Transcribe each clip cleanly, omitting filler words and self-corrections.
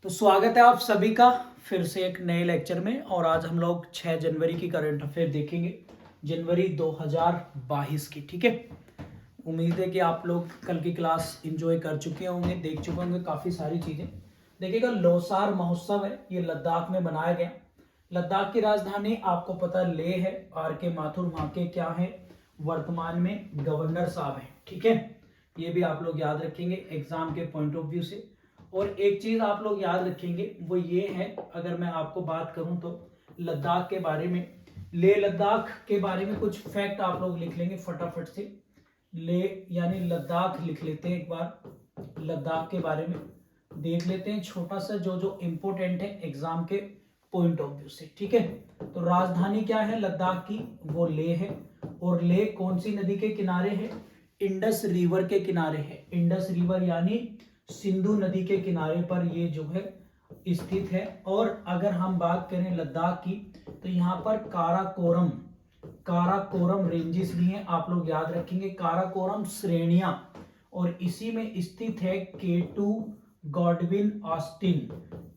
तो स्वागत है आप सभी का फिर से एक नए लेक्चर में। और आज हम लोग 6 जनवरी की करंट अफेयर देखेंगे, जनवरी 2022 की। ठीक है, उम्मीद है कि आप लोग कल की क्लास एंजॉय कर चुके होंगे, देख चुके होंगे काफ़ी सारी चीज़ें। देखिएगा, लोसार महोत्सव है, ये लद्दाख में मनाया गया। लद्दाख की राजधानी आपको पता लेह है। आर के माथुर वहाँ के क्या है, वर्तमान में गवर्नर साहब हैं। ठीक है, ये भी आप लोग याद रखेंगे एग्जाम के पॉइंट ऑफ व्यू से। और एक चीज आप लोग याद रखेंगे वो ये है, अगर मैं आपको बात करूं तो लद्दाख के बारे में, लेह लद्दाख के बारे में कुछ फैक्ट आप लोग लिख लेंगे फटाफट से। लेह यानी लद्दाख लिख लेते हैं एक बार, लद्दाख के बारे में देख लेते हैं छोटा सा जो जो इम्पोर्टेंट है एग्जाम के पॉइंट ऑफ व्यू से। ठीक है, तो राजधानी क्या है लद्दाख की, वो लेह है। और लेह कौन सी नदी के किनारे है, इंडस रिवर के किनारे है। इंडस रिवर यानी सिंधु नदी के किनारे पर ये जो है स्थित है। और अगर हम बात करें लद्दाख की तो यहाँ पर काराकोरम काराकोरम रेंजेस भी हैं, आप लोग याद रखेंगे काराकोरम श्रेणियां। और इसी में स्थित है K2 Godwin Austen,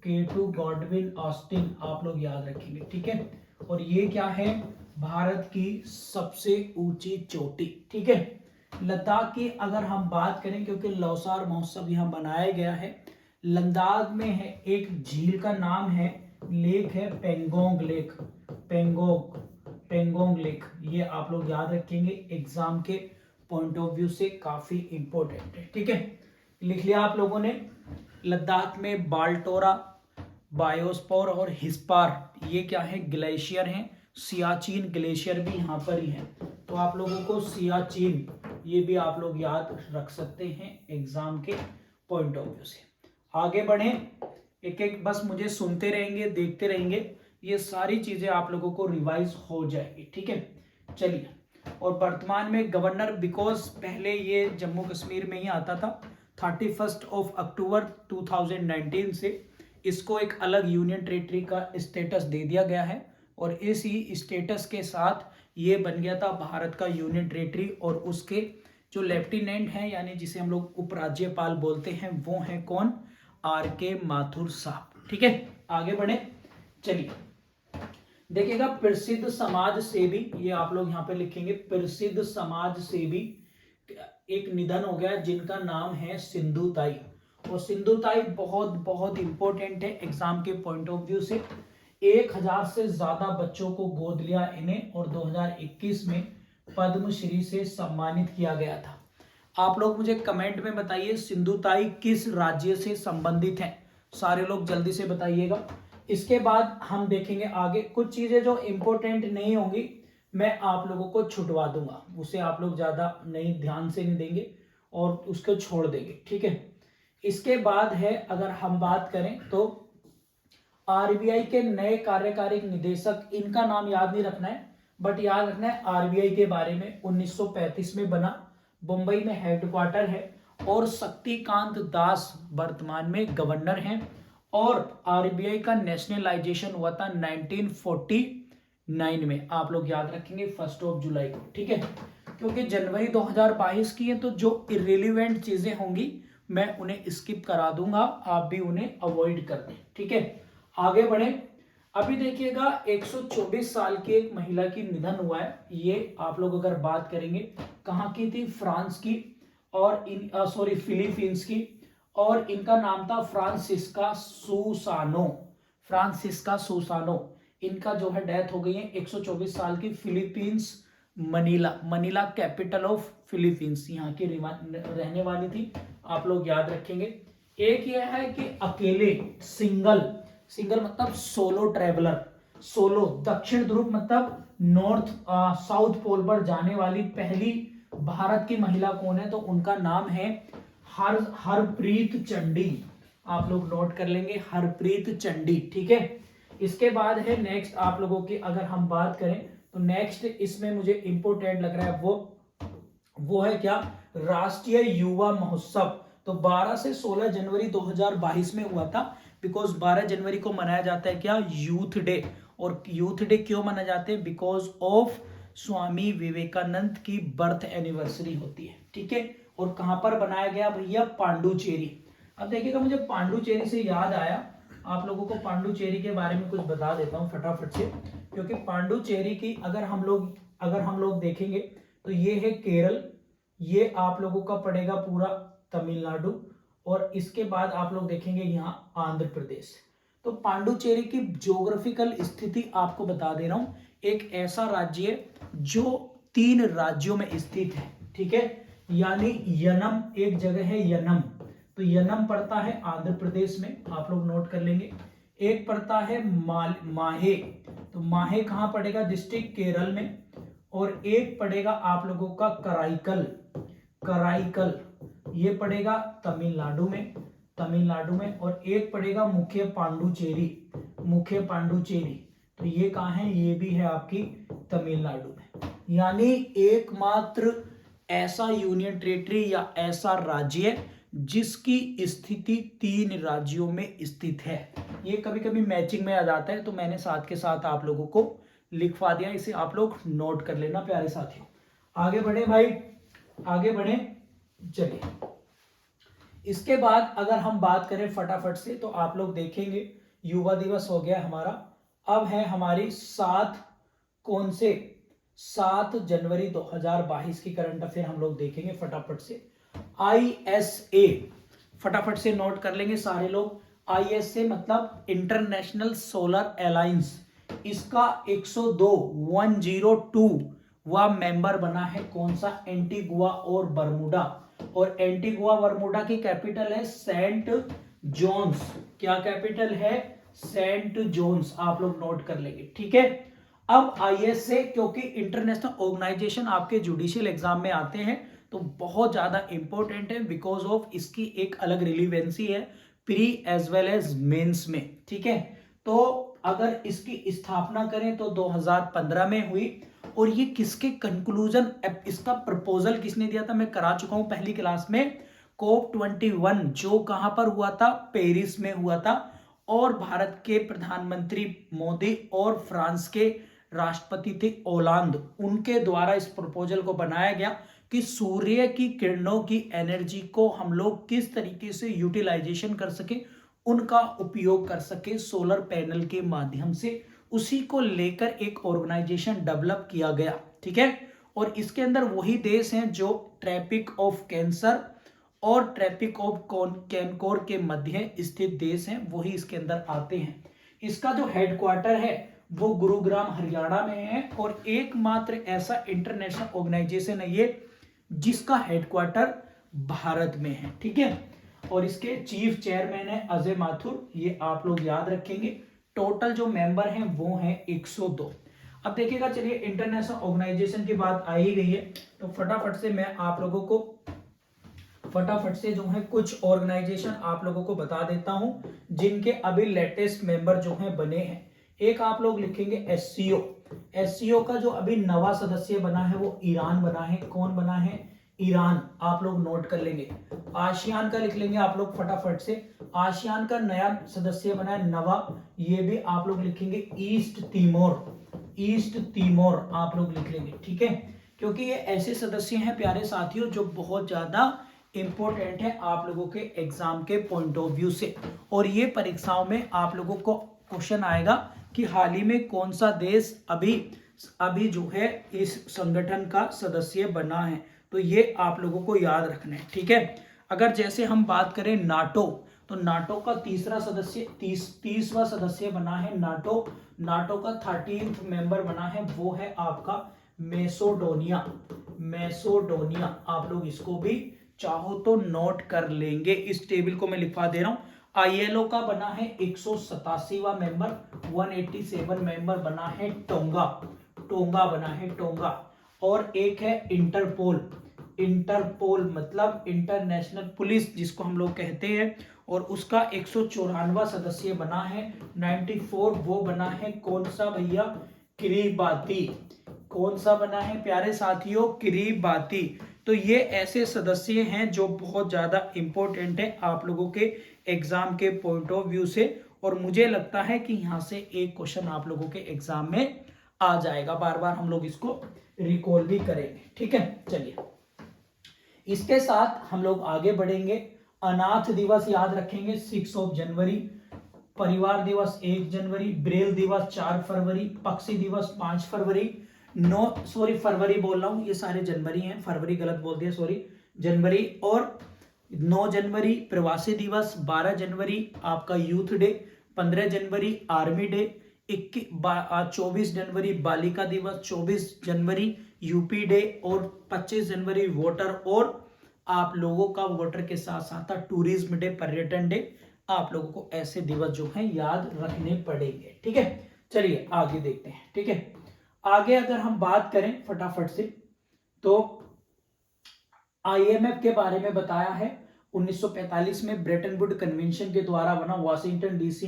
K2 Godwin Austen आप लोग याद रखेंगे। ठीक है, और ये क्या है, भारत की सबसे ऊंची चोटी। ठीक है, लद्दाख की अगर हम बात करें, क्योंकि लौसार महोत्सव यहाँ बनाया गया है, लद्दाख में है एक झील का नाम है, लेक है पेंगोंग लेक, पेंगोंग लेक। ये आप लोग याद रखेंगे एग्जाम के पॉइंट ऑफ व्यू से काफी इंपॉर्टेंट है। ठीक है, लिख लिया आप लोगों ने। लद्दाख में बाल्टोरा, बायोस्पोर और हिस्पार, ये क्या है, ग्लेशियर हैं। सियाचिन ग्लेशियर भी यहाँ पर ही है, तो आप लोगों को सियाचिन ये भी आप लोग याद रख सकते हैं एग्जाम के पॉइंट ऑफ व्यू से। आगे बढ़े, एक एक बस मुझे सुनते रहेंगे, देखते रहेंगे, ये सारी चीजें आप लोगों को रिवाइज हो जाएगी। ठीक है, चलिए। और वर्तमान में गवर्नर, बिकॉज पहले ये जम्मू कश्मीर में ही आता था, 31 अक्टूबर 2019 से इसको एक अलग यूनियन टेरिटरी का स्टेटस दे दिया गया है। और इसी स्टेटस के साथ ये बन गया था भारत का यूनियन टेरिटरी। और उसके जो लेफ्टिनेंट हैं, यानी जिसे हम लोग उपराज्यपाल बोलते हैं, वो हैं कौन, आर के माथुर साहब। ठीक है, आगे बढ़े, चलिए। देखिएगा, प्रसिद्ध समाज सेवी, ये आप लोग यहाँ पे लिखेंगे, प्रसिद्ध समाज सेवी एक निधन हो गया जिनका नाम है सिंधुताई। और सिंधुताई बहुत बहुत इंपॉर्टेंट है एग्जाम के पॉइंट ऑफ व्यू से। 1000 से ज्यादा बच्चों को गोद लिया इन्हें, और 2021 में पद्मश्री से सम्मानित किया गया था। आप लोग मुझे कमेंट में बताइए सिंधुताई किस राज्य से संबंधित हैं, सारे लोग जल्दी से बताइएगा। इसके बाद हम देखेंगे आगे कुछ चीजें जो इंपॉर्टेंट नहीं होंगी, मैं आप लोगों को छुटवा दूंगा, उसे आप लोग ज्यादा नहीं ध्यान से नहीं देंगे और उसको छोड़ देंगे। ठीक है, इसके बाद है, अगर हम बात करें तो आरबीआई के नए कार्यकारी निदेशक, इनका नाम याद नहीं रखना है, बट याद रखना है आरबीआई के बारे में, 1935 में बना, मुंबई में हेडक्वार्टर है। और शक्तिकांत दास वर्तमान में गवर्नर हैं। और आरबीआई का नेशनलाइजेशन हुआ था 1949 में, आप लोग याद रखेंगे 1 जुलाई को। ठीक है, क्योंकि जनवरी 2022 की है, तो जो इरेलीवेंट चीजें होंगी मैं उन्हें स्किप करा दूंगा, आप भी उन्हें अवॉइड कर दें। ठीक है, आगे बढ़े। अभी देखिएगा, 124 साल की एक महिला की निधन हुआ है। ये आप लोग अगर बात करेंगे कहाँ की थी, फ्रांस की, और फिलीपींस की। और इनका नाम था फ्रांसिस्का सुसानो, फ्रांसिस्का सुसानो। इनका जो है डेथ हो गई है, 124 साल की, Philippines, Manila capital of Philippines, यहाँ की रहने वाली थी, आप लोग याद रखेंगे। एक यह है कि अकेले, सिंगल मतलब सोलो ट्रेवलर, सोलो दक्षिण ध्रुव मतलब नॉर्थ साउथ पोल पर जाने वाली पहली भारत की महिला कौन है, तो उनका नाम है हरप्रीत चंडी, आप लोग नोट कर लेंगे, हरप्रीत चंडी। ठीक है, इसके बाद है नेक्स्ट, आप लोगों की अगर हम बात करें तो नेक्स्ट इसमें मुझे इंपोर्टेंट लग रहा है, वो है क्या, राष्ट्रीय युवा महोत्सव। तो 12 से 16 जनवरी 2022 में हुआ था, बिकॉज 12 जनवरी को मनाया जाता है क्या, यूथ डे। और यूथ डे क्यों मनाया जाते हैं, बिकॉज ऑफ स्वामी विवेकानंद की बर्थ एनिवर्सरी होती है। ठीक है, और कहां पर बनाया गया भैया, पांडुचेरी। अब देखिएगा, मुझे पांडुचेरी से याद आया, आप लोगों को पांडुचेरी के बारे में कुछ बता देता हूँ फटाफट से, क्योंकि पांडुचेरी की अगर हम लोग देखेंगे तो ये है केरल, ये आप लोगों का पड़ेगा पूरा तमिलनाडु, और इसके बाद आप लोग देखेंगे यहाँ आंध्र प्रदेश। तो पांडुचेरी की ज्योग्राफिकल स्थिति आपको बता दे रहा हूं, एक ऐसा राज्य है जो 3 राज्यों में स्थित है, ठीक है। यानी यनम एक जगह है, यनम, तो यनम पड़ता है आंध्र प्रदेश में, आप लोग नोट कर लेंगे। एक पड़ता है माहे, तो माहे कहां पड़ेगा, डिस्ट्रिक्ट केरल में। और एक पड़ेगा आप लोगों का कराईकल, कराईकल ये पड़ेगा तमिलनाडु में। और एक पड़ेगा मुख्य पांडुचेरी, मुख्य पांडुचेरी, तो ये कहाँ है, ये भी है आपकी तमिलनाडु में। यानी एकमात्र ऐसा यूनियन टेरिटरी या ऐसा राज्य जिसकी स्थिति 3 राज्यों में स्थित है। ये कभी कभी मैचिंग में आ जाता है, तो मैंने साथ के साथ आप लोगों को लिखवा दिया, इसे आप लोग नोट कर लेना प्यारे साथियों। आगे बढ़े भाई, आगे बढ़े, चलिए। इसके बाद अगर हम बात करें फटाफट से, तो आप लोग देखेंगे युवा दिवस हो गया हमारा, अब है हमारी 7 जनवरी 2022 की करंट अफेयर हम लोग देखेंगे फटाफट से। ISA फटाफट से नोट कर लेंगे सारे लोग। ISA मतलब इंटरनेशनल सोलर अलायंस, इसका 102 वह मेंबर बना है, कौन सा, एंटीगुआ और बरमूडा। और एंटीगुआ बरमूडा की कैपिटल है सेंट जोन्स, क्या कैपिटल है, सेंट जोन्स, आप लोग नोट कर लेंगे, ठीक है। अब ISA क्योंकि इंटरनेशनल ऑर्गेनाइजेशन आपके जुडिशियल एग्जाम में आते हैं, तो बहुत ज्यादा इंपॉर्टेंट है, बिकॉज ऑफ इसकी एक अलग रिलीवेंसी है pre as well as mains में, ठीक है। तो अगर इसकी स्थापना करें तो 2015 में हुई, और ये किसके कंक्लूजन, इसका प्रपोजल किसने दिया था, मैं करा चुका हूं पहली क्लास में, COP21 जो कहां पर हुआ था, पेरिस में हुआ था। और भारत के प्रधानमंत्री मोदी और फ्रांस के राष्ट्रपति थे ओलांद, उनके द्वारा इस प्रपोजल को बनाया गया कि सूर्य की किरणों की एनर्जी को हम लोग किस तरीके से यूटिलाइजेशन कर सके, उनका उपयोग कर सके सोलर पैनल के माध्यम से, उसी को लेकर एक ऑर्गेनाइजेशन डेवलप किया गया, ठीक है। और इसके अंदर वही देश हैं जो ट्रॉपिक ऑफ कैंसर और ट्रॉपिक ऑफ कैनकोर के मध्य स्थित देश हैं, वही इसके अंदर आते हैं। इसका जो हेडक्वार्टर है वो गुरुग्राम हरियाणा में है, और एकमात्र ऐसा इंटरनेशनल ऑर्गेनाइजेशन है ये जिसका हेडक्वार्टर भारत में है, ठीक है। और इसके चीफ चेयरमैन है अजय माथुर, ये आप लोग याद रखेंगे। टोटल जो मेंबर हैं वो हैं 102। अब देखिएगा, चलिए इंटरनेशनल ऑर्गेनाइजेशन की बात आ ही गई है, तो फटाफट से मैं आप लोगों को फटाफट से जो है कुछ ऑर्गेनाइजेशन आप लोगों को बता देता हूं जिनके अभी लेटेस्ट मेंबर जो हैं बने हैं। एक आप लोग लिखेंगे SCO, SCO का जो अभी नवा सदस्य बना है वो ईरान बना है, कौन बना है, ईरान, आप लोग नोट कर लेंगे। आसियान का लिख लेंगे आप लोग फटाफट से, आसियान का नया सदस्य बना है नवा, ये भी आप लोग लिखेंगे ईस्ट तिमोर, ईस्ट तिमोर आप लोग लिख लेंगे, ठीक है। क्योंकि ये ऐसे सदस्य हैं प्यारे साथियों जो बहुत ज्यादा इंपॉर्टेंट है आप लोगों के एग्जाम के पॉइंट ऑफ व्यू से, और ये परीक्षाओं में आप लोगों को क्वेश्चन आएगा कि हाल ही में कौन सा देश अभी जो है इस संगठन का सदस्य बना है, तो ये आप लोगों को याद रखना है, ठीक है। अगर जैसे हम बात करें नाटो, तो नाटो का तीसवा सदस्य बना है नाटो, नाटो का 13th मेंबर बना है वो है आपका मैसेडोनिया, मैसेडोनिया, आप लोग इसको भी चाहो तो नोट कर लेंगे, इस टेबल को मैं लिखवा दे रहा हूं। ILO का बना है 187वां मेंबर, 187 मेंबर बना है टोंगा, टोंगा बना है टोंगा। और एक है इंटरपोल, इंटरपोल मतलब इंटरनेशनल पुलिस जिसको हम लोग कहते हैं, और उसका 194वां सदस्य बना है 94, वो बना है कौन सा भैया, किरीबाती, कौन सा बना है प्यारे साथियों, किरीबाती। तो ये ऐसे सदस्य हैं जो बहुत ज्यादा इंपॉर्टेंट है आप लोगों के एग्जाम के पॉइंट ऑफ व्यू से, और मुझे लगता है कि यहां से एक क्वेश्चन आप लोगों के एग्जाम में आ जाएगा, बार बार हम लोग इसको रिकॉल भी करेंगे, ठीक है। चलिए इसके साथ हम लोग आगे बढ़ेंगे अनाथ दिवस याद रखेंगे 6 जनवरी, परिवार दिवस 1 जनवरी, ब्रेल दिवस 4 फरवरी, पक्षी दिवस 5 फरवरी, फरवरी बोल रहा हूं, ये सारे जनवरी हैं, फरवरी गलत बोल दिया, सॉरी, जनवरी। और 9 जनवरी प्रवासी दिवस, 12 जनवरी आपका यूथ डे, 15 जनवरी आर्मी डे, 24 जनवरी बालिका दिवस, 24 जनवरी यूपी डे और 25 जनवरी वोटर और आप लोगों का वोटर के साथ साथ टूरिज्म डे, पर्यटन डे। आप लोगों को ऐसे दिवस जो हैं याद रखने पड़ेंगे, ठीक है। चलिए आगे देखते हैं, ठीक है। आगे अगर हम बात करें फटाफट से, तो आईएमएफ के बारे में बताया है। 1945 में ब्रेटन वुड कन्वेंशन के द्वारा बना, Washington DC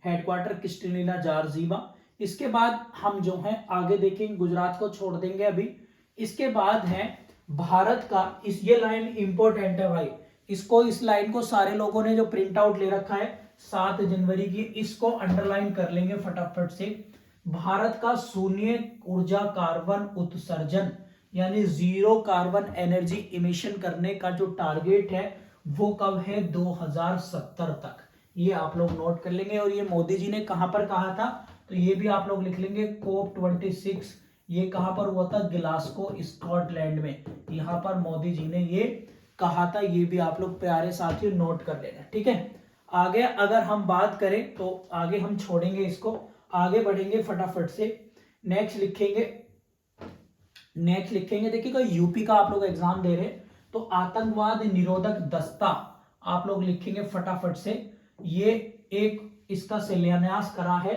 headquarter Kristalina Georgieva. इसके बाद हम जो है आगे देखेंगे, गुजरात को छोड़ देंगे अभी। इसके बाद है भारत का, ये लाइन इंपॉर्टेंट है भाई, इसको, इस लाइन को सारे लोगों ने जो प्रिंट आउट ले रखा है 7 जनवरी की, इसको अंडरलाइन कर लेंगे फटाफट से। भारत का शून्य ऊर्जा कार्बन उत्सर्जन यानी जीरो कार्बन एनर्जी इमिशन करने का जो टारगेट है वो कब है, 2070 तक। ये आप लोग नोट कर लेंगे। और ये मोदी जी ने कहां पर कहा था, तो ये भी आप लोग लिख लेंगे, COP26। ये कहां पर हुआ था, ग्लासगो स्कॉटलैंड में, यहां पर मोदी जी ने ये कहा था। ये भी आप लोग प्यारे साथियों नोट कर लेना, ठीक है। आगे अगर हम बात करें तो आगे हम छोड़ेंगे इसको, आगे बढ़ेंगे फटाफट से। नेक्स्ट लिखेंगे, देखिएगा यूपी का आप लोग एग्जाम दे रहे हैं, तो आतंकवाद निरोधक दस्ता आप लोग लिखेंगे फटाफट से। ये एक इसका शिलान्यास करा है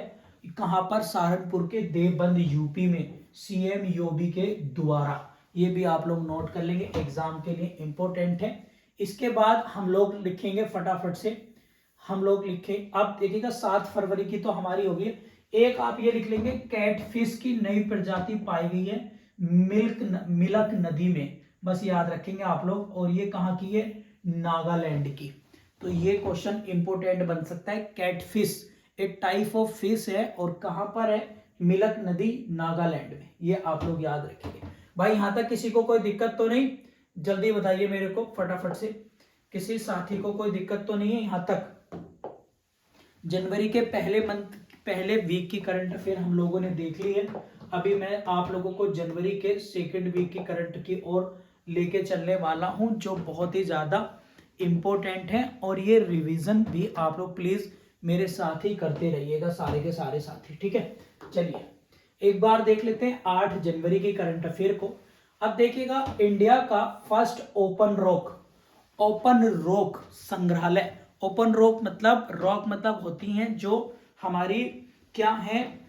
कहां पर, सहारनपुर के देवबंद यूपी में, सीएम योगी के द्वारा। ये भी आप लोग नोट कर लेंगे, एग्जाम के लिए इंपॉर्टेंट है। इसके बाद हम लोग लिखेंगे फटाफट से, हम लोग लिखें, अब देखिएगा 7 फरवरी की तो हमारी होगी। एक आप ये लिख लेंगे, कैटफिश की नई प्रजाति पाई गई है मिलक नदी में, बस याद रखेंगे आप लोग। और ये कहां की है, नागालैंड की। तो ये क्वेश्चन इंपोर्टेंट बन सकता है। कैटफिश एक टाइप ऑफ फिश है और कहां पर है, मिलक नदी, नागालैंड में। ये आप लोग याद रखेंगे भाई। यहां तक किसी को कोई दिक्कत तो नहीं, जल्दी बताइए मेरे को फटाफट से, किसी साथी को कोई दिक्कत तो नहीं है यहां तक। जनवरी के पहले वीक की करंट अफेयर हम लोगों ने देख ली है। अभी मैं आप लोगों को जनवरी के सेकेंड वीक की करंट की ओर लेके चलने वाला हूं, जो बहुत ही ज्यादा इंपॉर्टेंट है। और ये रिवीजन भी आप लोग प्लीज मेरे साथ ही करते रहिएगा, सारे के सारे साथी, ठीक है। चलिए एक बार देख लेते हैं 8 जनवरी की करंट अफेयर को। अब देखिएगा, इंडिया का फर्स्ट ओपन रॉक संग्रहालय, ओपन रॉक मतलब होती हैं जो हमारी क्या है,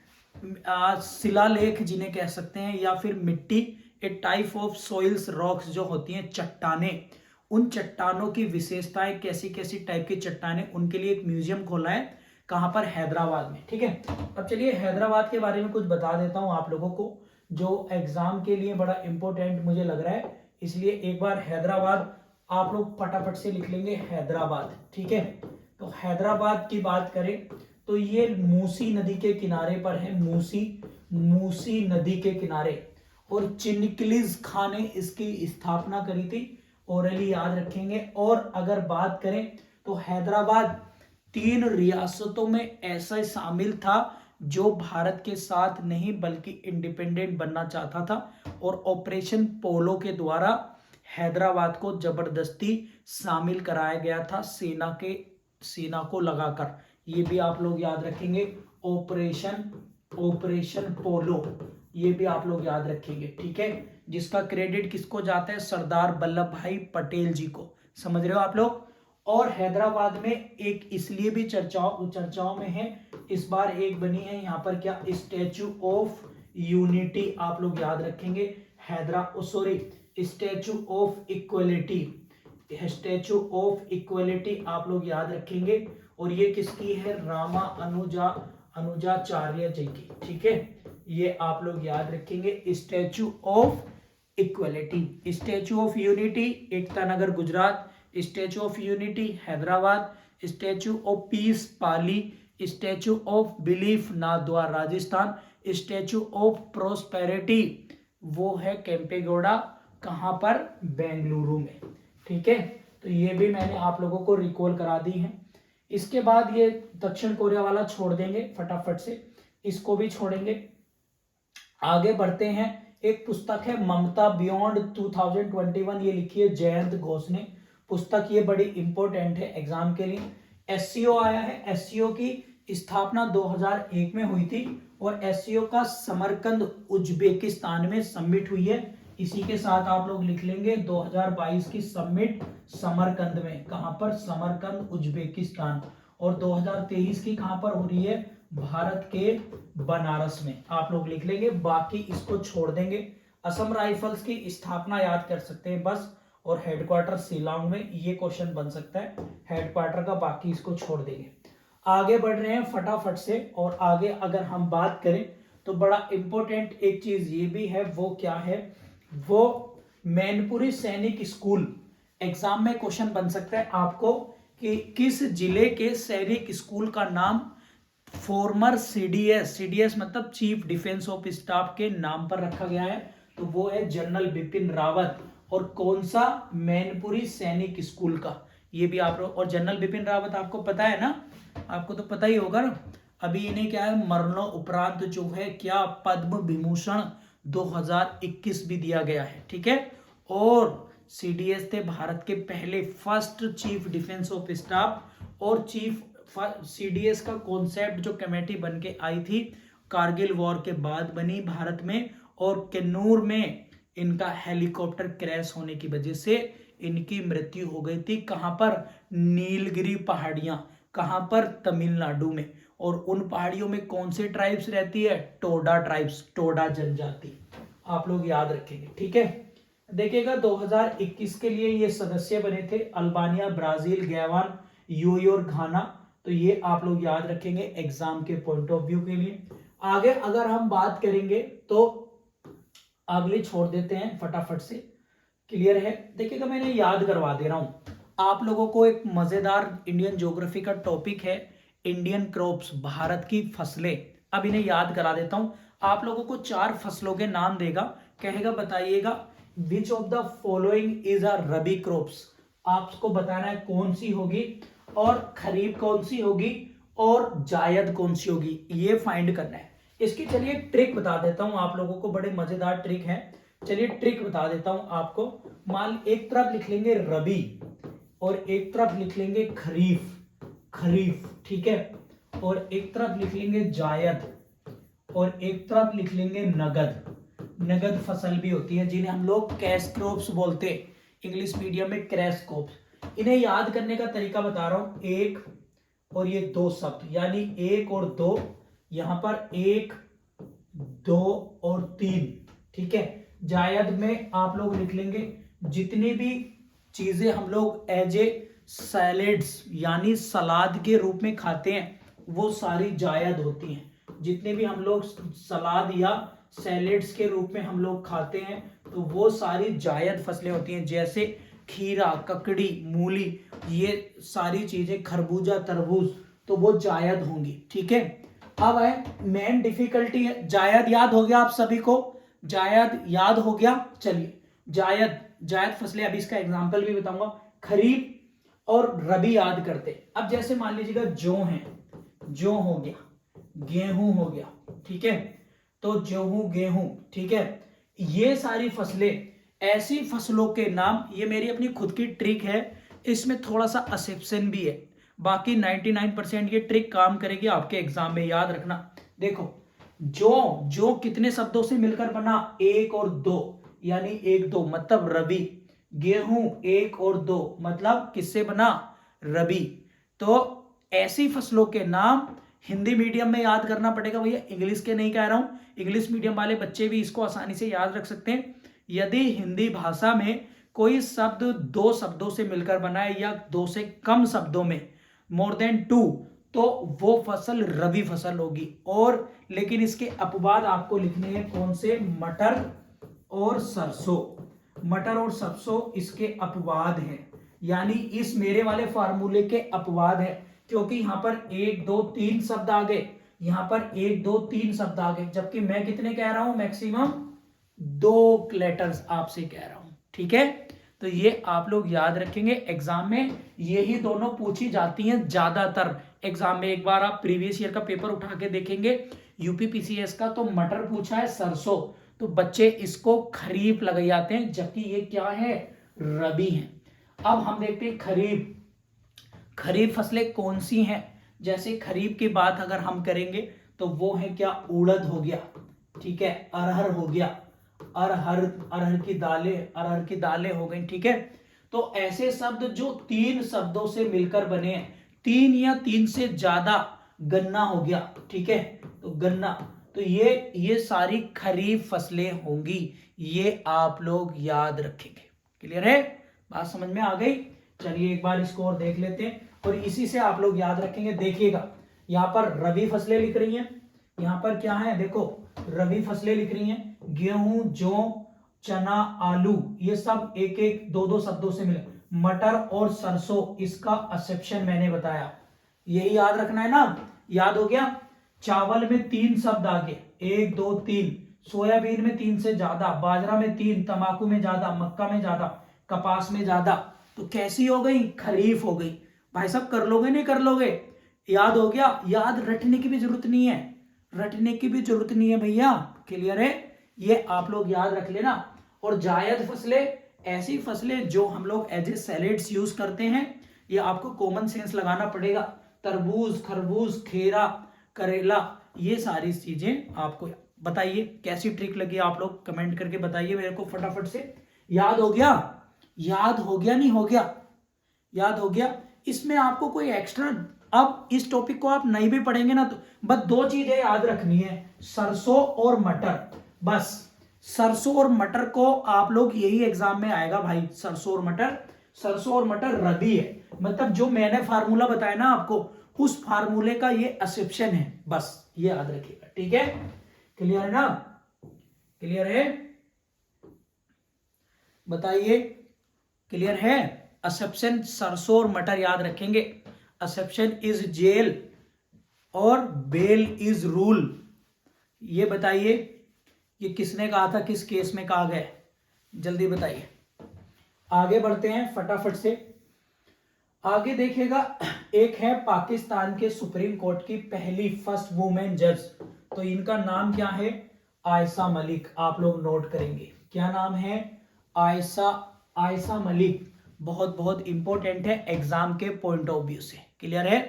शिलालेख जिन्हें कह सकते हैं, या फिर मिट्टी, ए टाइप ऑफ सॉइल्स रॉक्स जो होती हैं, चट्टानें। उन चट्टानों की विशेषताएं, कैसी कैसी टाइप की चट्टानें, उनके लिए एक म्यूजियम खोला है, कहां पर, हैदराबाद में, ठीक है। अब चलिए हैदराबाद के बारे में कुछ बता देता हूं आप लोगों को, जो एग्जाम के लिए बड़ा इंपॉर्टेंट मुझे लग रहा है, इसलिए एक बार हैदराबाद आप लोग फटाफट से लिख लेंगे, हैदराबाद, ठीक है। तो हैदराबाद की बात करें तो ये मूसी नदी के किनारे पर है, मूसी नदी के किनारे। और चिनकिलीज खान ने इसकी स्थापना करी थी, ओरली याद रखेंगे। और अगर बात करें तो हैदराबाद 3 रियासतों में ऐसा शामिल था जो भारत के साथ नहीं बल्कि इंडिपेंडेंट बनना चाहता था, और ऑपरेशन पोलो के द्वारा हैदराबाद को जबरदस्ती शामिल कराया गया था सेना को लगाकर। ये भी आप लोग याद रखेंगे, ऑपरेशन पोलो, ये भी आप लोग याद रखेंगे, ठीक है। जिसका क्रेडिट किसको जाता है, सरदार वल्लभ भाई पटेल जी को, समझ रहे हो आप लोग। और हैदराबाद में एक इसलिए भी चर्चाओं में है, इस बार एक बनी है यहाँ पर, क्या, स्टैचू ऑफ यूनिटी, आप लोग याद रखेंगे। स्टैचू ऑफ इक्वलिटी आप लोग याद रखेंगे। और ये किसकी है, रामा अनुजाचार्य जी की, ठीक है। ये आप लोग याद रखेंगे। Statue of equality, statue of unity Ekta Nagar Gujarat, statue of unity Hyderabad, statue of peace Pali, statue of belief Nathdwara Rajasthan, statue of prosperity वो है केम्पेगौड़ा, कहां पर, बेंगलुरु में, ठीक है। तो ये भी मैंने आप लोगों को रिकॉल करा दी है। इसके बाद ये दक्षिण कोरिया वाला छोड़ देंगे फटाफट से, इसको भी छोड़ेंगे। आगे बढ़ते हैं। एक पुस्तक है ममता बियॉन्ड 2021, ये लिखी है जयंत घोष ने। पुस्तक ये बड़ी इंपॉर्टेंट है एग्जाम के लिए। एससीओ आया है। एससीओ की स्थापना 2001 में हुई थी और एससीओ का समरकंद उज्बेकिस्तान में समिट हुई है। इसी के साथ आप लोग लिख लेंगे 2022 की समिट समरकंद में। कहां पर? समरकंद उज्बेकिस्तान। और 2023 की कहां पर हो रही है? भारत के बनारस में। आप लोग लिख लेंगे, बाकी इसको छोड़ देंगे। असम राइफल्स की स्थापना याद कर सकते हैं बस, और हेडक्वार्टर शिलांग में। ये क्वेश्चन बन सकता है हेडक्वार्टर का, बाकी इसको छोड़ देंगे। आगे बढ़ रहे हैं फटाफट से। और आगे अगर हम बात करें तो बड़ा इंपॉर्टेंट एक चीज ये भी है, वो क्या है? वो मैनपुरी सैनिक स्कूल। एग्जाम में क्वेश्चन बन सकता है आपको कि किस जिले के सैनिक स्कूल का नाम फॉर्मर सीडीएस, सीडीएस मतलब चीफ डिफेंस ऑफ स्टाफ के नाम पर रखा गया है? तो वो है जनरल बिपिन रावत। और कौन सा? मैनपुरी सैनिक स्कूल का। ये भी आप लोग, और जनरल बिपिन रावत आपको पता है ना, आपको तो पता ही होगा ना। अभी इन्हें क्या है, मरणोपरांत जो है क्या, पद्म विभूषण 2021 भी दिया गया है। ठीक है। और सीडीएस थे भारत के पहले first chief defence of staff. और चीफ सीडीएस का कॉन्सेप्ट जो कमेटी बन के आई थी कारगिल वॉर के बाद बनी भारत में। और किन्नौर में इनका हेलीकॉप्टर क्रैश होने की वजह से इनकी मृत्यु हो गई थी। कहां पर? नीलगिरी पहाड़ियां। कहां पर? तमिलनाडु में। और उन पहाड़ियों में कौन से ट्राइब्स रहती है? टोडा ट्राइब्स, टोडा जनजाति। आप लोग याद रखेंगे। ठीक है। देखिएगा 2021 के लिए ये सदस्य बने थे अल्बानिया, ब्राजील, गैवान, यूएई और घाना। तो ये आप लोग याद रखेंगे एग्जाम के पॉइंट ऑफ व्यू के लिए। आगे अगर हम बात करेंगे तो अगली छोड़ देते हैं फटाफट से। क्लियर है? देखिएगा मैंने याद करवा दे रहा हूं आप लोगों को। एक मजेदार इंडियन ज्योग्राफी का टॉपिक है इंडियन क्रॉप्स, भारत की फसलें। अब इन्हें याद करा देता हूं। आप लोगों को 4 फसलों के नाम देगा, कहेगा बताइएगा which of the following is a rabi crops. आपको बताना है कौन सी होगी, और खरीफ कौन सी होगी, और जायद कौन सी होगी, ये फाइंड करना है। इसकी चलिए ट्रिक बता देता हूं आप लोगों को, बड़े मजेदार ट्रिक है। चलिए ट्रिक बता देता हूं आपको। मान एक तरफ लिख लेंगे रबी और एक तरफ लिख लेंगे खरीफ, खरीफ। ठीक है। और एक तरफ लिख लेंगे जायद और एक तरफ लिख लेंगे नगद। नगद फसल भी होती है जिन्हें हम लोग कैश क्रॉप्स बोलते हैं, इंग्लिश मीडियम में क्रैश क्रॉप्स। इन्हें याद करने का तरीका बता रहा हूं। एक और ये 2 शब्द, यानी 1 और 2, यहां पर 1, 2 और 3। ठीक है। जायद में आप लोग लिख लेंगे जितनी भी चीजें हम लोग एज ए सैलेड्स यानी सलाद के रूप में खाते हैं वो सारी जायद होती हैं। जितने भी हम लोग सलाद या सैलेड्स के रूप में हम लोग खाते हैं तो वो सारी जायद फसलें होती हैं, जैसे खीरा, ककड़ी, मूली, ये सारी चीजें, खरबूजा, तरबूज, तो वो जायद होंगी। ठीक है। अब है मेन डिफिकल्टी है, जायद याद हो गया आप सभी को? जायद याद हो गया। चलिए जायद, जायद फसलें, अभी इसका एग्जांपल भी बताऊंगा। खरीफ और रबी याद करते। अब जैसे मान लीजिएगा जौ है, जौ हो गया, गेहूं हो गया। ठीक है। तो गेहूं, गेहूं। ठीक है। ये सारी फसलें, ऐसी फसलों के नाम, ये मेरी अपनी खुद की ट्रिक है, इसमें थोड़ा सा एक्सेप्शन भी है, बाकी 99% ये ट्रिक काम करेगी आपके एग्जाम में, याद रखना। देखो जो कितने शब्दों से मिलकर बना? 1 और 2, यानी 1 2 मतलब रबी। गेहूं 1 और 2 मतलब किससे बना? रबी। तो ऐसी फसलों के नाम हिंदी मीडियम में याद करना पड़ेगा भैया, इंग्लिश के नहीं कह रहा हूं। इंग्लिश मीडियम वाले बच्चे भी इसको आसानी से याद रख सकते हैं। यदि हिंदी भाषा में कोई शब्द 2 शब्दों से मिलकर बना है या 2 से कम शब्दों में, मोर देन 2, तो वो फसल रबी फसल होगी। और लेकिन इसके अपवाद आपको लिखने हैं कौन से? मटर और सरसों। मटर और सरसों इसके अपवाद हैं, यानी इस मेरे वाले फार्मूले के अपवाद है, क्योंकि यहां पर 1 2 3 शब्द आ गए, यहां पर 1 2 3 शब्द आ गए, जबकि मैं कितने कह रहा हूं? मैक्सिमम 2 लेटर्स आपसे कह रहा हूं। ठीक है। तो ये आप लोग याद रखेंगे, एग्जाम में यही दोनों पूछी जाती हैं ज्यादातर एग्जाम में। एक बार आप प्रीवियस ईयर का पेपर उठा के देखेंगे यूपीपीसीएस का, तो मटर पूछा है, सरसों, तो बच्चे इसको खरीफ लग जाते हैं, जबकि ये क्या है, रबी है। अब हम देखते हैं खरीफ फसलें कौन सी हैं। जैसे खरीफ की बात अगर हम करेंगे तो वो है क्या, उड़द हो गया, ठीक है, अरहर हो गया, अरहर की दालें हो गई, ठीक है। तो ऐसे शब्द जो 3 शब्दों से मिलकर बने हैं, 3 या 3 से ज्यादा, गन्ना हो गया, ठीक है, तो गन्ना, तो ये सारी खरीफ फसलें होंगी, ये आप लोग याद रखेंगे। क्लियर है, बात समझ में आ गई। चलिए एक बार इसको और देख लेते हैं, और इसी से आप लोग याद रखेंगे। देखिएगा यहाँ पर रबी फसलें लिख रही हैं, यहाँ पर क्या है, देखो रबी फसलें लिख रही हैं, गेहूं, जौ, चना, आलू, ये सब एक एक 2-2 शब्दों से मिले। मटर और सरसों, इसका एक्सेप्शन मैंने बताया, यही याद रखना है ना, याद हो गया। चावल में 3 शब्द आ गए, 1 2 3, सोयाबीन में 3 से ज्यादा, बाजरा में 3, तंबाकू में ज्यादा, मक्का में ज्यादा, कपास में ज्यादा, तो कैसी हो गई, खरीफ हो गई। भाई साहब कर लोगे नहीं कर लोगे, याद हो गया। याद रटने की भी जरूरत नहीं है, रटने की भी जरूरत नहीं है भैया, क्लियर है, ये आप लोग याद रख लेना। और जायद फसलें, ऐसी फसलें जो हम लोग एज ए सैलेड्स यूज करते हैं, ये आपको कॉमन सेंस लगाना पड़ेगा। तरबूज, खरबूज, खीरा, करेला, ये सारी चीजें आपको बताइए कैसी ट्रिक लगी, आप लोग कमेंट करके बताइए मेरे को फटाफट से। याद हो गया, याद हो गया, नहीं हो गया, याद हो गया। इसमें आपको कोई एक्स्ट्रा, अब इस टॉपिक को आप नहीं भी पढ़ेंगे ना, तो बस 2 चीजें याद रखनी है, सरसों और मटर, बस सरसों और मटर को आप लोग, यही एग्जाम में आएगा भाई, सरसों और मटर। सरसों और मटर रबी है, मतलब जो मैंने फार्मूला बताया ना आपको, उस फार्मूले का ये एक्सेप्शन है, बस ये याद रखिएगा, ठीक है। क्लियर है ना, क्लियर है, बताइए क्लियर है। एक्सेप्शन सरसों और मटर याद रखेंगे। एक्सेप्शन इज जेल और बेल इज रूल, ये बताइए ये किसने कहा था, किस केस में कहा गया, जल्दी बताइए। आगे बढ़ते हैं फटाफट से, आगे देखिएगा। एक है पाकिस्तान के सुप्रीम कोर्ट की पहली फर्स्ट वुमेन जज, तो इनका नाम क्या है, आयशा मलिक, आप लोग नोट करेंगे, क्या नाम है, आयशा मलिक, बहुत बहुत इंपॉर्टेंट है एग्जाम के पॉइंट ऑफ व्यू से, क्लियर है।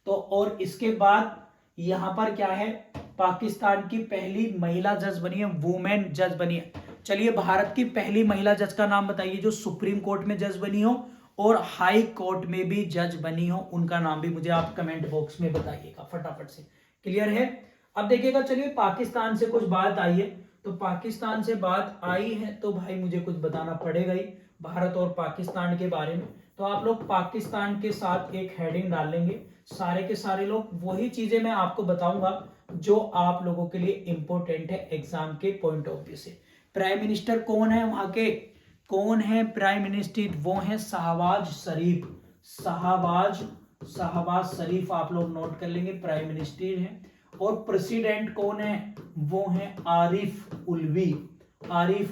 तो और इसके बाद यहां पर क्या है, पाकिस्तान की पहली महिला जज बनी है, वुमेन जज बनी है। चलिए भारत की पहली महिला जज का नाम बताइए जो सुप्रीम कोर्ट में जज बनी हो और हाई कोर्ट में भी जज बनी हो, उनका नाम भी मुझे आप कमेंट बॉक्स में बताइएगा फटाफट से, क्लियर है। अब देखिएगा, चलिए पाकिस्तान से कुछ बात आई है, तो पाकिस्तान से बात आई है तो भाई मुझे कुछ बताना पड़ेगा ही भारत और पाकिस्तान के बारे में। तो आप लोग पाकिस्तान के साथ एक हेडिंग डाल लेंगे, सारे के सारे लोग, वही चीजें मैं आपको बताऊंगा जो आप लोगों के लिए इंपॉर्टेंट है एग्जाम के पॉइंट ऑफ व्यू से। प्राइम मिनिस्टर कौन है वहां के, कौन है प्राइम मिनिस्टर, वो है शहबाज शरीफ, शहबाज शरीफ, आप लोग नोट कर लेंगे, प्राइम मिनिस्टर है। और प्रेसिडेंट कौन है, वो है आरिफ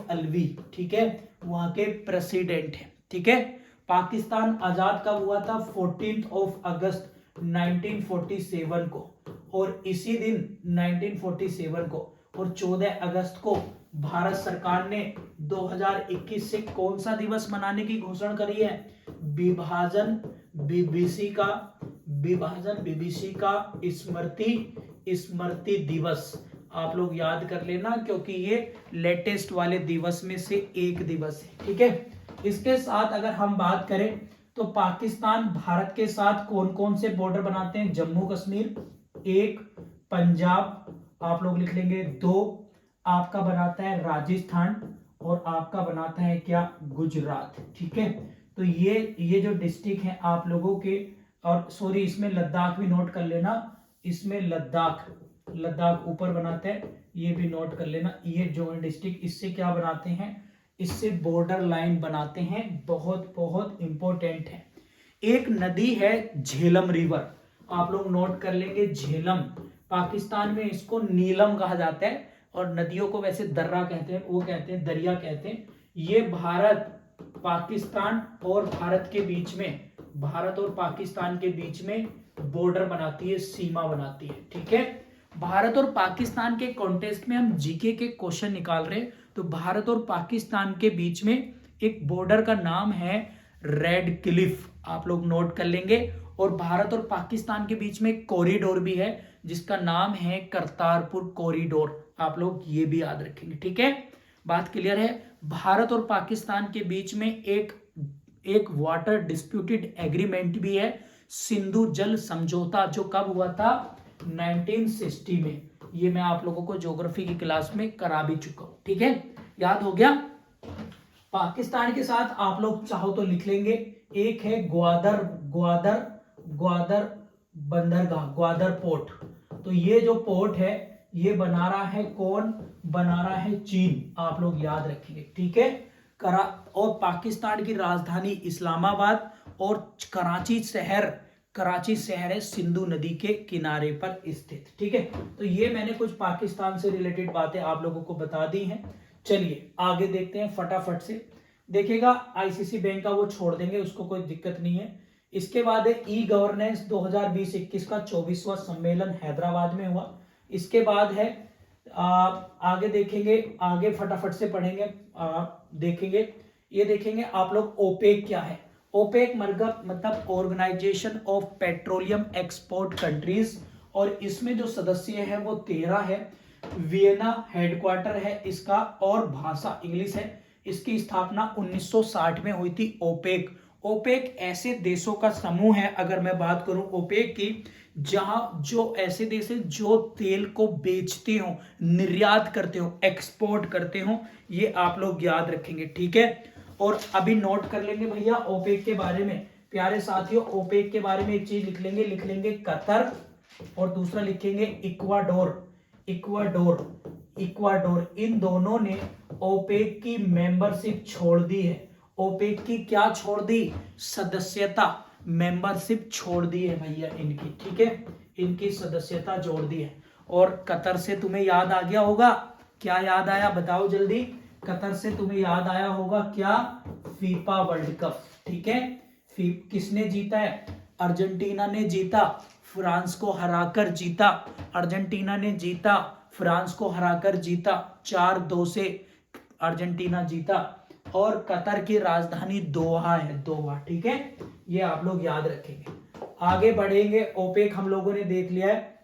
अलवी, ठीक है, वहां के प्रेसिडेंट है, ठीक है। पाकिस्तान आजाद कब हुआ था, 14 अगस्त 1947 को, और इसी दिन 1947 को और 14 अगस्त को भारत सरकार ने 2021 से कौन सा दिवस मनाने की घोषणा करी है, विभाजन बीबीसी का स्मृति दिवस, आप लोग याद कर लेना क्योंकि ये लेटेस्ट वाले दिवस में से एक दिवस है, ठीक है। इसके साथ अगर हम बात करें तो पाकिस्तान भारत के साथ कौन कौन से बॉर्डर बनाते हैं, जम्मू कश्मीर 1, पंजाब आप लोग लिख लेंगे 2, आपका बनाता है राजस्थान, और आपका बनाता है क्या, गुजरात, ठीक है। तो ये जो डिस्ट्रिक्ट है आप लोगों के, और सॉरी इसमें लद्दाख भी नोट कर लेना, इसमें लद्दाख ऊपर बनाते हैं, ये भी नोट कर लेना। ये जो डिस्ट्रिक्ट इससे क्या बनाते हैं, इससे बॉर्डर लाइन बनाते हैं, बहुत बहुत इंपॉर्टेंट है। एक नदी है झेलम रिवर, आप लोग नोट कर लेंगे, झेलम, पाकिस्तान में इसको नीलम कहा जाता है, और नदियों को वैसे दर्रा कहते हैं, वो कहते हैं दरिया कहते हैं। ये भारत पाकिस्तान और भारत के बीच में, भारत और पाकिस्तान के बीच में बॉर्डर बनाती है, सीमा बनाती है। ठीक है, भारत और पाकिस्तान के कॉन्टेक्स्ट में हम जीके के क्वेश्चन निकाल रहे हैं। तो भारत और पाकिस्तान के बीच में एक बॉर्डर का नाम है रेड क्लिफ, आप लोग नोट कर लेंगे। और भारत और पाकिस्तान के बीच में एक कॉरिडोर भी है जिसका नाम है करतारपुर कॉरिडोर, आप लोग ये भी याद रखेंगे। ठीक है, बात क्लियर है। भारत और पाकिस्तान के बीच में एक वाटर डिस्प्यूटेड एग्रीमेंट भी है, सिंधु जल समझौता, जो कब हुआ था? 1960 में। ये मैं आप लोगों को ज्योग्राफी की क्लास में करा भी चुका हूं। ठीक है, याद हो गया। पाकिस्तान के साथ आप लोग चाहो तो लिख लेंगे, एक है ग्वादर ग्वादर ग्वादर बंदरगाह, ग्वादर पोर्ट। तो ये जो पोर्ट है ये बना रहा है कौन? बना रहा है चीन, आप लोग याद रखेंगे। ठीक है, और पाकिस्तान की राजधानी इस्लामाबाद, और कराची शहर है सिंधु नदी के किनारे पर स्थित। ठीक है, तो ये मैंने कुछ पाकिस्तान से रिलेटेड बातें आप लोगों को बता दी हैं। चलिए आगे देखते हैं फटाफट से। देखिएगा आईसीसी बैंक का वो छोड़ देंगे, उसको कोई दिक्कत नहीं है। इसके बाद है ई गवर्नेंस 2020-21 का 24वां सम्मेलन हैदराबाद में हुआ। इसके बाद है आगे देखेंगे, आगे फटाफट से पढ़ेंगे, देखेंगे, ये देखेंगे आप लोग ओपेक क्या है। ओपेक मतलब organisation of petroleum export countries, और इसमें जो सदस्य है वो 13 है। वियना हेडक्वार्टर है इसका, और भाषा इंग्लिश है। इसकी स्थापना 1960 में हुई थी। ओपेक ऐसे देशों का समूह है, अगर मैं बात करूं ओपेक की, जहां जो ऐसे देश हैं जो तेल को बेचते हो, निर्यात करते हो, एक्सपोर्ट करते हो, ये आप लोग याद रखेंगे। ठीक है, और अभी नोट कर लेंगे भैया ओपेक के बारे में। प्यारे साथियों, ओपेक के बारे में एक चीज लिख लेंगे कतर, और दूसरा लिखेंगे इक्वाडोर। इन दोनों ने ओपेक की मेंबरशिप छोड़ दी है। ओपेक की क्या छोड़ दी? सदस्यता, मेंबरशिप छोड़ दी है भैया इनकी। ठीक है, इनकी सदस्यता जोड़ दी है। और कतर से तुम्हें याद आ गया होगा, क्या याद आया बताओ जल्दी। कतर से तुम्हें याद आया होगा क्या? FIFA world cup. ठीक है, किसने जीता है? अर्जेंटीना ने जीता, फ्रांस को हराकर जीता। अर्जेंटीना ने जीता, फ्रांस को हराकर जीता, 4-2 से अर्जेंटीना जीता। और कतर की राजधानी दोहा है, दोहा। ठीक है, ये आप लोग याद रखेंगे। आगे बढ़ेंगे, ओपेक हम लोगों ने देख लिया है।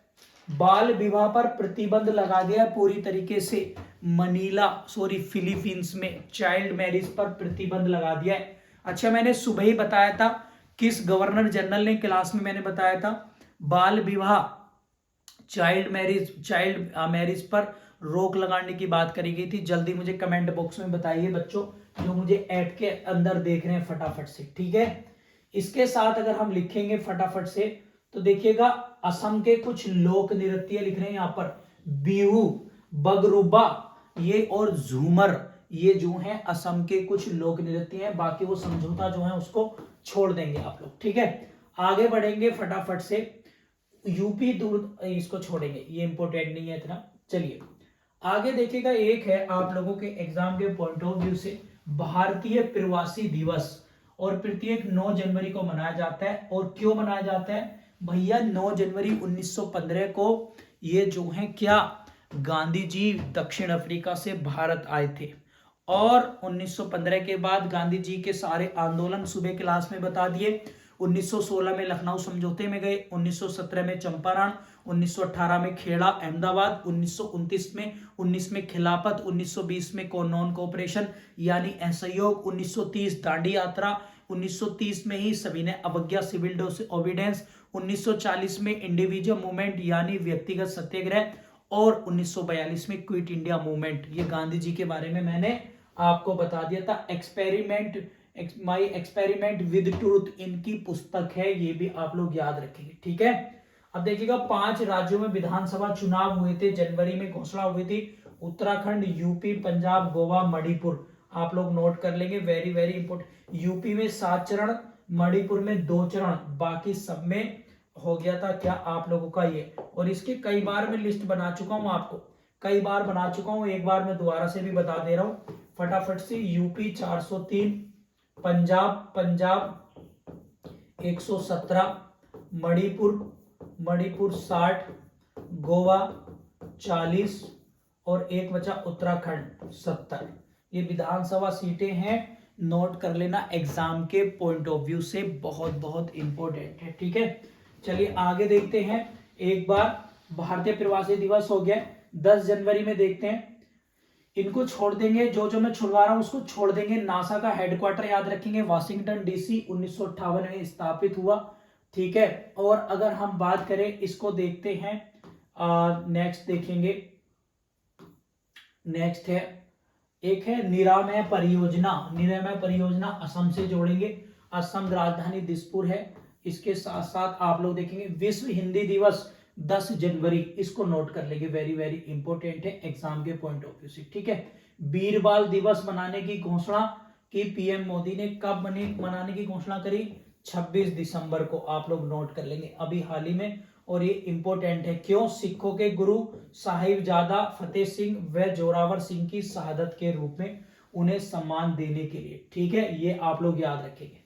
बाल विवाह पर प्रतिबंध लगा दिया है पूरी तरीके से। फिलीपींस में चाइल्ड मैरिज पर प्रतिबंध लगा दिया है। अच्छा, मैंने सुबह ही बताया था, किस गवर्नर जनरल ने क्लास में मैंने बताया था, बाल विवाह, चाइल्ड मैरिज पर रोक लगाने की बात करी गई थी। जल्दी मुझे कमेंट बॉक्स में बताइए बच्चों, जो मुझे ऐप के अंदर देख रहे हैं फटाफट से। ठीक है, इसके साथ अगर हम लिखेंगे फटाफट से, तो देखिएगा असम के कुछ लोक नृत्य लिख रहे हैं यहाँ पर, बिहू, बगरुबा, ये और झूमर, ये जो है असम के कुछ लोक नृत्य हैं। बाकी वो समझौता जो है उसको छोड़ देंगे आप लोग। ठीक है, आगे बढ़ेंगे फटाफट से। यूपी दूर, इसको छोड़ेंगे, ये इंपोर्टेंट नहीं है इतना। चलिए आगे देखिएगा, एक है आप लोगों के एग्जाम के पॉइंट ऑफ व्यू से भारतीय प्रवासी दिवस, और प्रत्येक 9 जनवरी को मनाया जाता है। और क्यों मनाया जाता है भैया? 9 जनवरी 1915 को ये जो है क्या, गांधी जी दक्षिण अफ्रीका से भारत आए थे। और 1915 के बाद गांधी जी के सारे आंदोलन सुबह क्लास में बता दिए। 1916 में लखनऊ समझौते में गए, 1917 में चंपारण, 1918 में खेड़ा अहमदाबाद, 1919 में खिलाफत, 1920 में नॉन कोऑपरेशन यानी असहयोग, 1930 दांडी यात्रा, 1930 में ही सभी ने अवज्ञा सिविल डिसओबीडियंस, 1940 में इंडिविजुअल मूवमेंट यानी व्यक्तिगत सत्याग्रह, और 1942 में क्विट इंडिया मूवमेंट। ये गांधी जी के बारे में मैंने आपको बता दिया था। माई एक्सपेरिमेंट विद ट्रूथ इनकी पुस्तक है, ये भी आप लोग याद रखेंगे। ठीक है, अब देखिएगा 5 राज्यों में विधानसभा चुनाव हुए थे, जनवरी में घोषणा हुई थी। उत्तराखंड, यूपी, पंजाब, गोवा, मणिपुर, आप लोग नोट कर लेंगे, वेरी वेरी इंपोर्टेंट। यूपी में 7 चरण, मणिपुर में 2 चरण, बाकी सब में हो गया था क्या आप लोगों का ये। और इसके कई बार मैं लिस्ट बना चुका हूं, आपको कई बार बना चुका हूं, एक बार मैं दोबारा से भी बता दे रहा हूं फटाफट से। यूपी 403, पंजाब 117, मणिपुर 60, गोवा 40 और एक बचा उत्तराखंड 70। ये विधानसभा सीटें हैं, नोट कर लेना, एग्जाम के पॉइंट ऑफ व्यू से बहुत बहुत इंपॉर्टेंट है। ठीक है, चलिए आगे देखते हैं। एक बार भारतीय प्रवासी दिवस हो गया, 10 जनवरी में देखते हैं। इनको छोड़ देंगे, जो मैं छुड़वा रहा हूं उसको छोड़ देंगे। नासा का हेडक्वार्टर याद रखेंगे, वाशिंगटन डीसी 1958 में स्थापित हुआ। ठीक है, और अगर हम बात करें, इसको देखते हैं, नेक्स्ट देखेंगे। नेक्स्ट है, एक है निरामय परियोजना, असम से जोड़ेंगे। असम राजधानी दिसपुर है। इसके साथ साथ आप लोग देखेंगे विश्व हिंदी दिवस 10 जनवरी, इसको नोट कर लेंगे, वेरी वेरी इंपॉर्टेंट है एग्जाम के पॉइंट ऑफ व्यू से। ठीक है, वीर बाल दिवस मनाने की घोषणा की पीएम मोदी ने, कब मनाने की घोषणा करी? 26 दिसंबर को, आप लोग नोट कर लेंगे, अभी हाल ही में। और ये इंपॉर्टेंट है, क्यों? सिखों के गुरु साहिबजादा फतेह सिंह व जोरावर सिंह की शहादत के रूप में उन्हें सम्मान देने के लिए। ठीक है, ये आप लोग याद रखेंगे।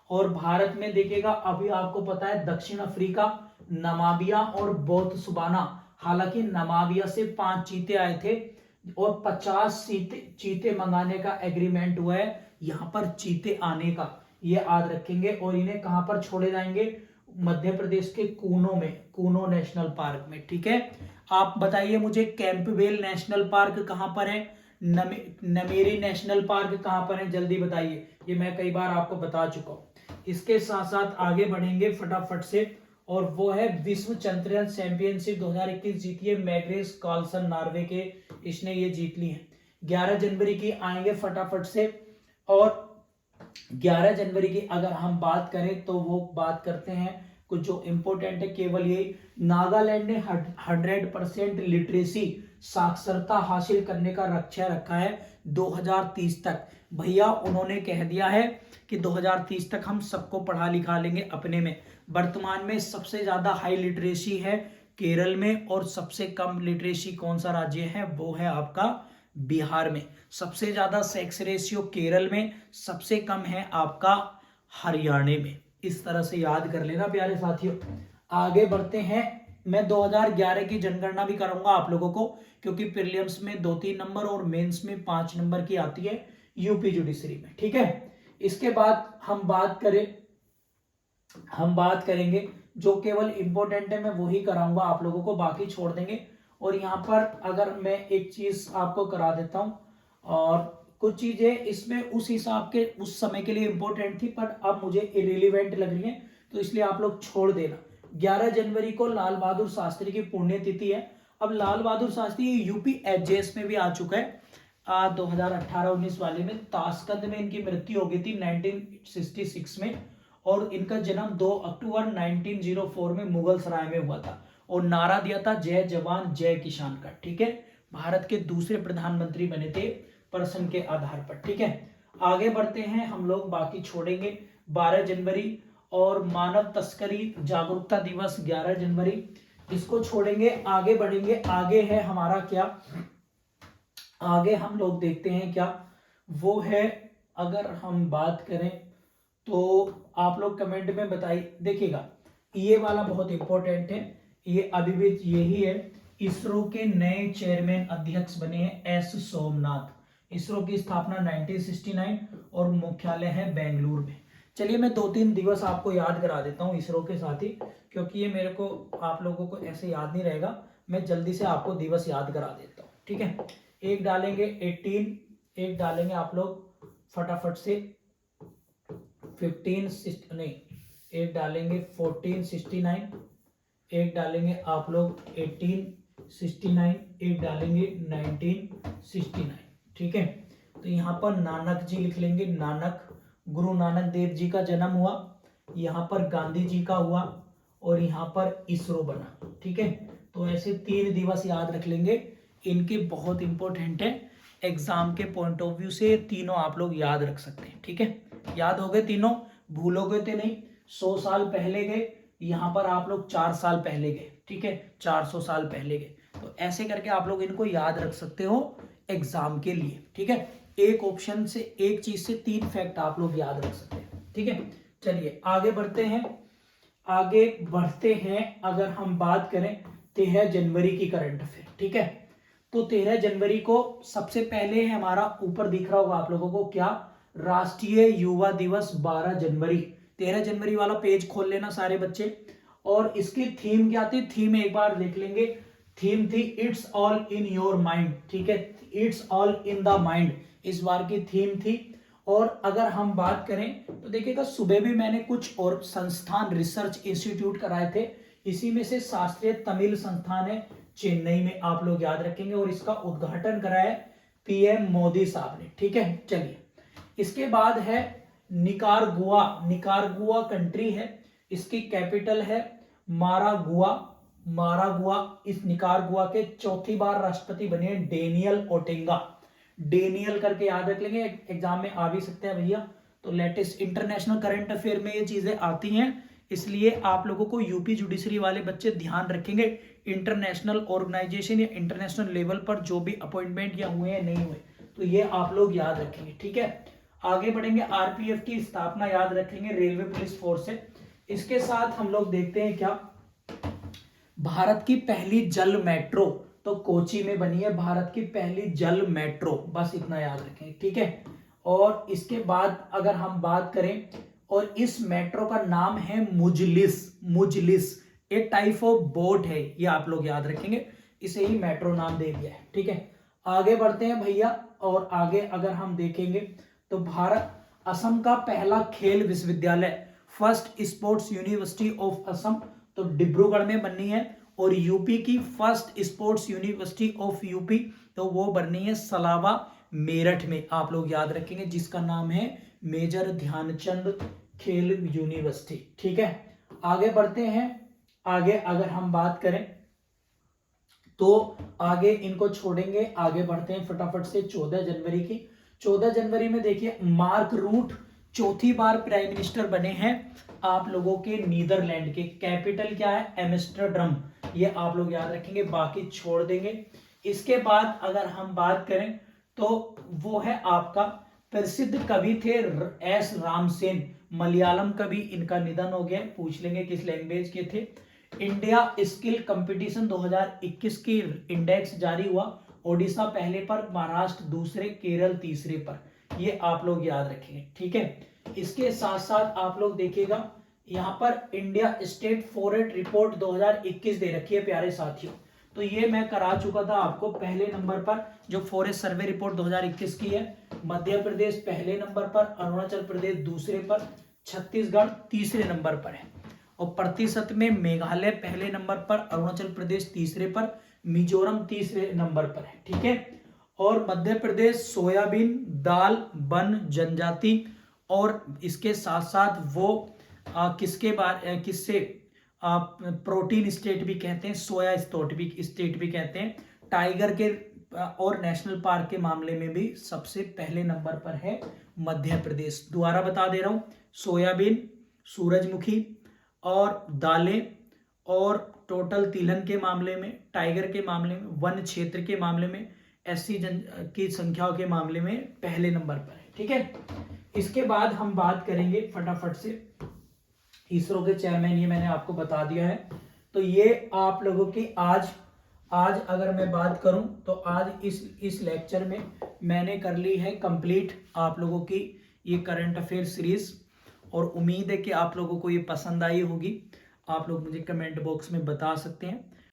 और भारत में देखिएगा, अभी आपको पता है दक्षिण अफ्रीका, नमाबिया और बोत्सवाना, हालांकि नमाबिया से 5 चीते आए थे और 50 चीते मंगाने का एग्रीमेंट हुआ है यहां पर चीते आने का, ये याद रखेंगे। और इन्हें कहां पर छोड़े जाएंगे? मध्य प्रदेश के कूनो नेशनल पार्क में। ठीक है, आप बताइए मुझे, कैंपबेल नेशनल पार्क कहां पर है? नमेरी नेशनल पार्क कहां पर है? जल्दी बताइए, ये मैं कई बार आपको बता चुका हूं। इसके साथ साथ आगे बढ़ेंगे फटाफट से, और वो है विश्व चंद्रयान चैंपियनशिप 2021 जीती है मैग्नेस कार्लसन, नॉर्वे के, इसने ये जीत ली है। 11 जनवरी की आएंगे फटाफट से। और 11 जनवरी की अगर हम बात करें तो वो बात करते हैं कुछ जो इंपॉर्टेंट है, केवल ये नागालैंड ने 100% लिटरेसी साक्षरता हासिल करने का लक्ष्य रखा है 2030 तक। भैया उन्होंने कह दिया है कि 2030 तक हम सबको पढ़ा लिखा लेंगे अपने में। वर्तमान में सबसे ज्यादा हाई लिटरेसी है केरल में, और सबसे कम लिटरेसी कौन सा राज्य है? वो है आपका बिहार में। सबसे ज्यादा सेक्स रेशियो केरल में, सबसे कम है आपका हरियाणा में। इस तरह से याद कर लेना प्यारे साथियों। आगे बढ़ते हैं, मैं 2011 की जनगणना भी कराऊंगा आप लोगों को, क्योंकि प्रीलिम्स में 2-3 नंबर और मेंस में 5 नंबर की आती है यूपी जुडिशरी में। ठीक है, इसके बाद हम बात करेंगे जो केवल इंपॉर्टेंट है, मैं वही कराऊंगा आप लोगों को, बाकी छोड़ देंगे। और यहाँ पर अगर मैं एक चीज आपको करा देता हूं, और कुछ चीजें इसमें उस हिसाब के उस समय के लिए इंपॉर्टेंट थी, पर अब मुझे इरेलीवेंट लग रही है, तो इसलिए आप लोग छोड़ देना। 11 जनवरी को लाल बहादुर शास्त्री की पुण्यतिथि है। अब लाल बहादुर शास्त्री यूपी एचजेएस में भी आ चुका है 2018-19 वाले में। ताशकंद में इनकी मृत्यु हो गई थी 1966 में, और इनका जन्म 2 अक्टूबर 1904 में मुगल सराय में हुआ था, और नारा दिया था जय जवान जय किसान का। ठीक है, भारत के दूसरे प्रधानमंत्री बने थे प्रश्न के आधार पर। ठीक है, आगे बढ़ते हैं हम लोग, बाकी छोड़ेंगे। 12 जनवरी और मानव तस्करी जागरूकता दिवस 11 जनवरी, इसको छोड़ेंगे, आगे बढ़ेंगे। आगे है हमारा क्या? आगे हम लोग देखते हैं क्या वो है, अगर हम बात करें तो आप लोग कमेंट में बताइए। देखिएगा, ये वाला बहुत इंपॉर्टेंट है, ये अभी भी यही है। इसरो के नए चेयरमैन अध्यक्ष बने हैं एस सोमनाथ। इसरो की स्थापना 1969 और मुख्यालय है बेंगलुरु में। चलिए मैं 2-3 दिवस आपको याद करा देता हूँ इसरो के साथ ही, क्योंकि ये मेरे को आप लोगों को ऐसे याद नहीं रहेगा, मैं जल्दी से आपको दिवस याद करा देता हूँ। ठीक है, एक डालेंगे 18, एक डालेंगे आप लोग फटाफट से 15 नहीं, एक डालेंगे 1469, एक डालेंगे आप लोग 1869, एक डालेंगे 1969। ठीक है, तो यहाँ पर नानक जी लिख लेंगे, नानक, गुरु नानक देव जी का जन्म हुआ, यहाँ पर गांधी जी का हुआ, और यहाँ पर इसरो बना। ठीक है, तो ऐसे 3 दिवस याद रख लेंगे, इनके बहुत इंपॉर्टेंट है एग्जाम के पॉइंट ऑफ व्यू से, तीनों आप लोग याद रख सकते हैं। ठीक है, याद हो गए तीनों, भूलोगे तो नहीं। 100 साल पहले गए, यहाँ पर आप लोग 4 साल पहले गए। ठीक है, 400 साल पहले गए, तो ऐसे करके आप लोग इनको याद रख सकते हो एग्जाम के लिए। ठीक है, एक ऑप्शन से, एक चीज से 3 फैक्ट आप लोग याद रख सकते हैं। ठीक है, चलिए आगे बढ़ते हैं। अगर हम बात करें 13 जनवरी की करंट अफेयर। ठीक है, तो 13 जनवरी को सबसे पहले हमारा ऊपर दिख रहा होगा आप लोगों को क्या, राष्ट्रीय युवा दिवस 12 जनवरी। 13 जनवरी वाला पेज खोल लेना सारे बच्चे। और इसकी थीम क्या थी, थीम एक बार देख लेंगे। थीम थी it's all in your mind. ठीक है, it's all in the mind इस बार की थीम थी। और अगर हम बात करें तो देखिएगा, सुबह भी मैंने कुछ और संस्थान रिसर्च इंस्टीट्यूट कराए थे, इसी में से शास्त्रीय तमिल संस्थान है चेन्नई में, आप लोग याद रखेंगे। और इसका उद्घाटन कराया पीएम मोदी साहब ने। ठीक है, चलिए इसके बाद है निकारागुआ। निकारागुआ कंट्री है, इसकी कैपिटल है मारागुआ। मारागुआ, इस निकारागुआ के चौथी बार राष्ट्रपति बने डेनियल ओटेंगा। डेनियल करके याद रख लेंगे, एग्जाम में आ भी सकते हैं भैया। तो लेटेस्ट इंटरनेशनल करंट अफेयर में ये चीजें आती हैं, इसलिए आप लोगों को यूपी जुडिशरी वाले बच्चे ध्यान रखेंगे। इंटरनेशनल ऑर्गेनाइजेशन या इंटरनेशनल लेवल पर जो भी अपॉइंटमेंट या हुए हैं नहीं हुए, तो ये आप लोग याद रखेंगे। ठीक है, आगे बढ़ेंगे। आरपीएफ की स्थापना याद रखेंगे, रेलवे पुलिस फोर्स है। इसके साथ हम लोग देखते हैं क्या, भारत की पहली जल मेट्रो तो कोची में बनी है, भारत की पहली जल मेट्रो, बस इतना याद रखें। ठीक है, और इसके बाद अगर हम बात करें, और इस मेट्रो का नाम है मुजलिस। मुजलिस एक टाइप ऑफ बोट है, ये आप लोग याद रखेंगे, इसे ही मेट्रो नाम दे दिया है। ठीक है, आगे बढ़ते हैं भैया। और आगे अगर हम देखेंगे तो भारत असम का पहला खेल विश्वविद्यालय, first sports university of Assam, तो डिब्रूगढ़ में बननी है। और यूपी की first sports university of UP, तो वो बननी है सलावा मेरठ में, आप लोग याद रखेंगे, जिसका नाम है मेजर ध्यानचंद खेल यूनिवर्सिटी। ठीक है, आगे बढ़ते हैं। आगे अगर हम बात करें तो आगे इनको छोड़ेंगे, आगे बढ़ते हैं फटाफट से 14 जनवरी की। 14 जनवरी में देखिए, मार्क रूट चौथी बार प्राइम मिनिस्टर बने हैं आप लोगों के नीदरलैंड के। कैपिटल क्या है, एम्स्टर्डम, ये आप लोग याद रखेंगे, बाकी छोड़ देंगे। इसके बाद अगर हम बात करें तो वो है आपका प्रसिद्ध कवि थे एस रामसेन, मलयालम कवि, इनका निधन हो गया। पूछ लेंगे किस लैंग्वेज के थे। इंडिया स्किल कंपटीशन 2021 की इंडेक्स जारी हुआ, ओडिशा पहले पर, महाराष्ट्र दूसरे, केरल तीसरे पर, ये आप लोग याद रखेंगे। ठीक है, इसके साथ साथ आप लोग देखिएगा यहाँ पर इंडिया स्टेट फॉरेस्ट रिपोर्ट 2021 दे रखी है प्यारे साथियों, तो ये मैं करा चुका था आपको। पहले नंबर पर जो फॉरेस्ट सर्वे रिपोर्ट 2021 की है, मध्य प्रदेश पहले नंबर पर, अरुणाचल प्रदेश दूसरे पर, छत्तीसगढ़ तीसरे नंबर पर है। और प्रतिशत में मेघालय पहले नंबर पर, अरुणाचल प्रदेश तीसरे पर, मिजोरम तीसरे नंबर पर है। ठीक है, और मध्य प्रदेश सोयाबीन, दाल, वन, जनजाति, और इसके साथ साथ वो किससे प्रोटीन स्टेट भी कहते हैं, सोया स्टेट भी कहते हैं। टाइगर के और नेशनल पार्क के मामले में भी सबसे पहले नंबर पर है मध्य प्रदेश। दोबारा बता दे रहा हूं, सोयाबीन, सूरजमुखी और दालें, और टोटल तिलहन के मामले में, टाइगर के मामले में, वन क्षेत्र के मामले में, एससी जन की संख्याओं के मामले में पहले नंबर पर है। ठीक है, इसके बाद हम बात करेंगे फटाफट से इसरो के चेयरमैन, ये मैंने आपको बता दिया है। तो ये आप लोगों की आज अगर मैं बात करूं तो आज इस लेक्चर में मैंने कर ली है कंप्लीट आप लोगों की ये करंट अफेयर सीरीज, और उम्मीद है कि आप लोगों को ये पसंद आई होगी। आप लोग मुझे कमेंट बॉक्स में बता सकते हैं।